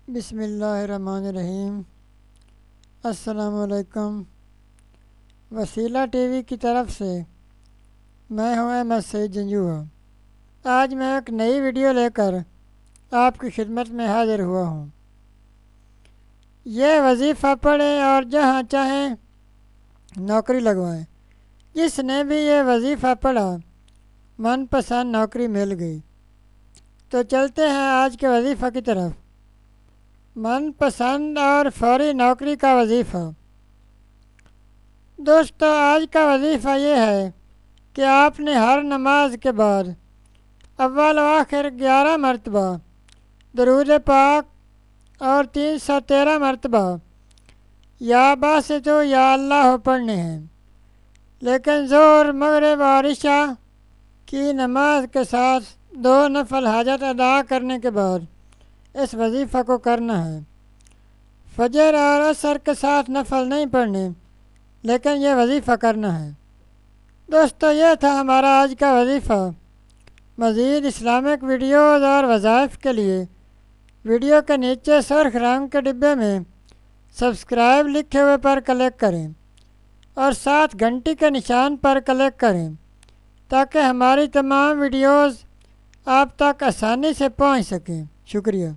بسم اللہ الرحمن الرحیم۔ السلام علیکم۔ وسیلہ ٹی وی کی طرف سے میں ہوں احمد سعید جنجوعہ۔ آج میں ایک نئی ویڈیو لے کر آپ کی خدمت میں حاضر ہوا ہوں۔ یہ وظیفہ پڑھیں اور جہاں چاہیں نوکری لگوائیں۔ جس نے بھی یہ وظیفہ پڑھا من پسند نوکری مل گئی۔ تو چلتے ہیں آج کے وظیفہ کی طرف۔ من پسند اور فوری نوکری کا وظیفہ۔ دوستو، آج کا وظیفہ یہ ہے کہ آپ نے ہر نماز کے بعد اول و آخر 11 مرتبہ درود پاک اور 313 مرتبہ یا باسطو یا اللہ پڑھنے ہیں، لیکن ظہر، مغرب اور عشاء کی نماز کے ساتھ 2 نفل حاجت ادا کرنے کے بعد اس وظیفہ کو کرنا ہے۔ فجر اور عصر کے ساتھ نفل نہیں پڑھنے، لیکن یہ وظیفہ کرنا ہے۔ دوستو، یہ تھا ہمارا آج کا وظیفہ۔ مزید اسلامک ویڈیوز اور وظائف کے لیے ویڈیو کے نیچے سرخ رنگ کے ڈبے میں سبسکرائب لکھے ہوئے پر کلک کریں اور ساتھ گھنٹی کے نشان پر کلک کریں تاکہ ہماری تمام ویڈیوز آپ تک آسانی سے پہنچ سکیں۔ شکریہ۔